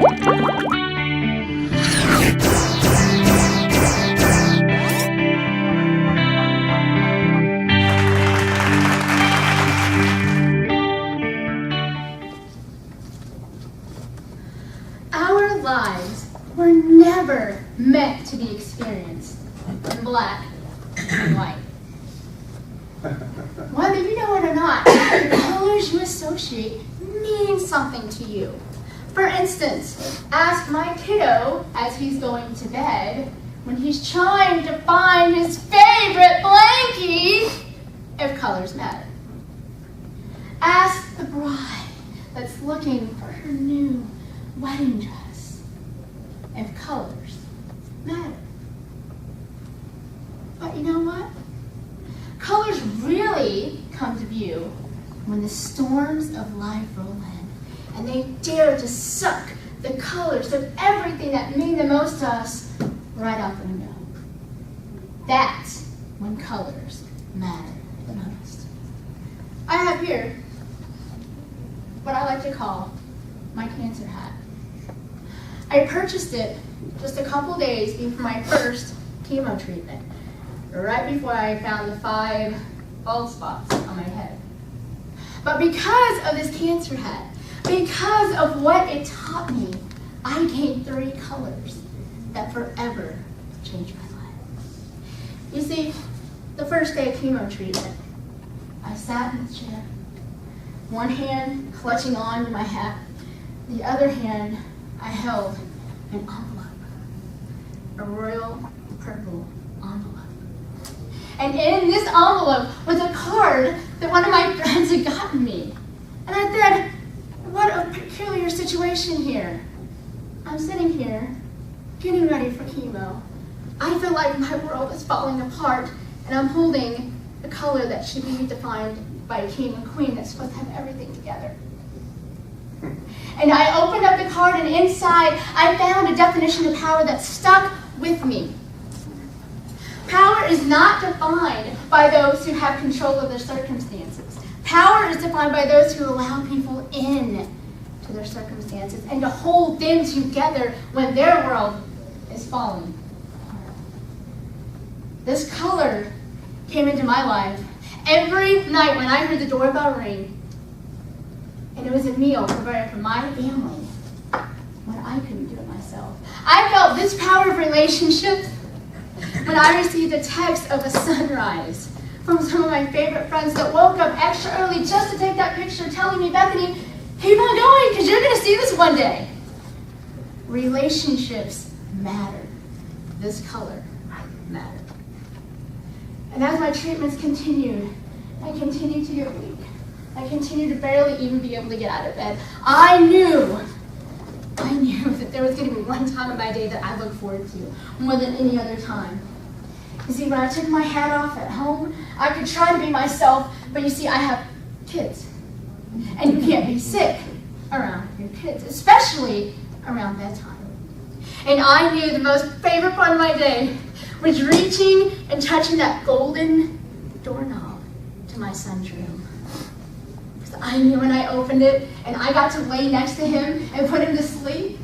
Our lives were never meant to be experienced in black and white. Whether you know it or not, the colors you associate mean something to you. For instance, ask my kiddo as he's going to bed, when he's trying to find his favorite blankie, if colors matter. Ask the bride that's looking for her new wedding dress, if colors matter. But you know what? Colors really come to view when the storms of life roll in and they dare to suck the colors of everything that mean the most to us right out the window. That's when colors matter the most. I have here what I like to call my cancer hat. I purchased it just a couple days before my first chemo treatment, right before I found the 5 bald spots on my head. But because of this cancer hat, because of what it taught me, I gained 3 colors that forever changed my life. You see, the first day of chemo treatment, I sat in the chair, one hand clutching on to my hat, the other hand I held an envelope, a royal purple envelope. And in this envelope was a card that one of my friends had gotten me. And I said, what a peculiar situation here. I'm sitting here, getting ready for chemo. I feel like my world is falling apart, and I'm holding the color that should be defined by a king and queen that's supposed to have everything together. And I opened up the card, and inside I found a definition of power that stuck with me. Power is not defined by those who have control of their circumstances. Power is defined by those who allow people in to their circumstances and to hold them together when their world is falling apart. This color came into my life every night when I heard the doorbell ring, and it was a meal provided for my family when I couldn't do it myself. I felt this power of relationships when I received a text of a sunrise from some of my favorite friends that woke up extra early just to take that picture, telling me, Bethany, keep on going because you're going to see this one day. Relationships matter. This color mattered. And as my treatments continued, I continued to get weak. I continued to barely even be able to get out of bed. I knew that there was going to be one time in my day that I looked forward to more than any other time. You see, when I took my hat off at home, I could try to be myself, but you see, I have kids. And you can't be sick around your kids, especially around bedtime. And I knew the most favorite part of my day was reaching and touching that golden doorknob to my son's room. Because I knew when I opened it and I got to lay next to him and put him to sleep,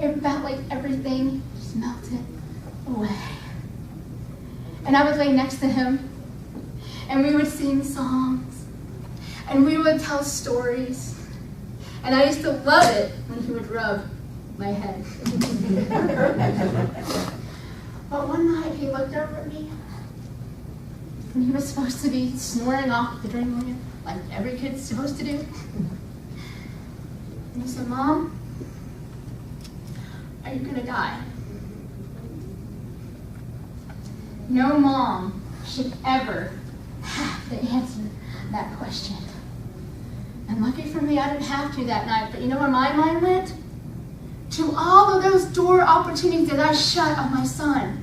it felt like everything just melted away. And I would lay next to him, and we would sing songs, and we would tell stories. And I used to love it when he would rub my head. But one night he looked over at me, and he was supposed to be snoring off the dream land, like every kid's supposed to do. And he said, Mom, are you going to die? No mom should ever have to answer that question. And lucky for me, I didn't have to that night. But you know where my mind went? To all of those door opportunities that I shut on my son.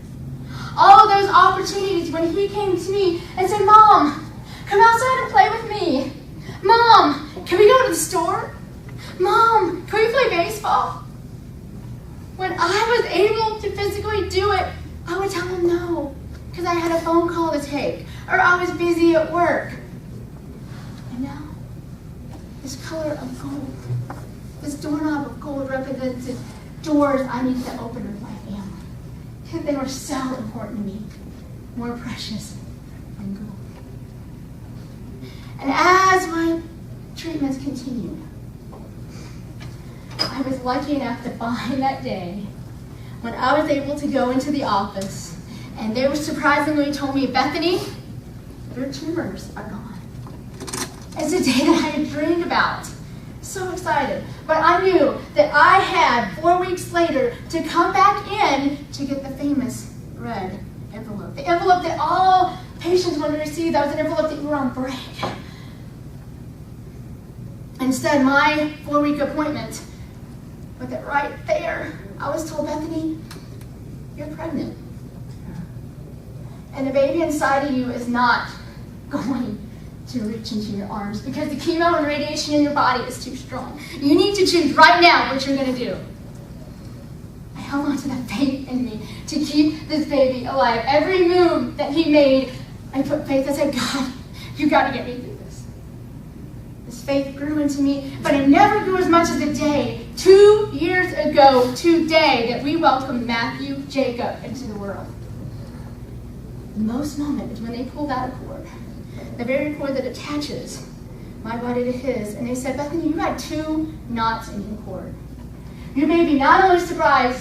All of those opportunities when he came to me and said, Mom, come outside and play with me. Mom, can we go to the store? Mom, can we play baseball? When I was able to physically do it, I would tell him no, because I had a phone call to take, or I was busy at work. And now, this color of gold This doorknob of gold represented doors I needed to open with my family. Because they were so important to me, more precious than gold. And as my treatments continued, I was lucky enough to find that day when I was able to go into the office, and they were surprisingly told me, Bethany, your tumors are gone. It's a day that I had dreamed about. So excited. But I knew that I had 4 weeks later to come back in to get the famous red envelope. The envelope that all patients wanted to receive. That was an envelope that you were on break. Instead, my 4-week appointment, with it right there, I was told, Bethany, you're pregnant. And the baby inside of you is not going to reach into your arms because the chemo and radiation in your body is too strong. You need to choose right now what you're going to do. I held on to that faith in me to keep this baby alive. Every move that he made, I put faith. I said, God, you got to get me through this. This faith grew into me, but it never grew as much as the day 2 years ago today that we welcomed Matthew Jacob into the world. The most moment is when they pulled out a cord, the very cord that attaches my body to his, and they said, Bethany, you had 2 knots in your cord. Your baby not only survived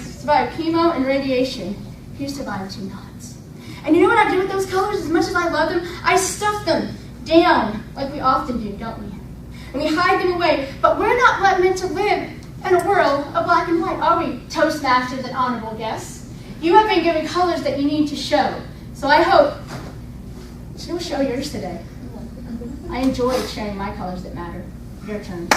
chemo and radiation, he survived 2 knots. And you know what I do with those colors? As much as I love them, I stuff them down like we often do, don't we? And we hide them away. But we're not meant to live in a world of black and white, are we, Toastmasters and honorable guests? You have been given colors that you need to show. So I hope you'll show yours today. I enjoyed sharing my colors that matter. Your turn.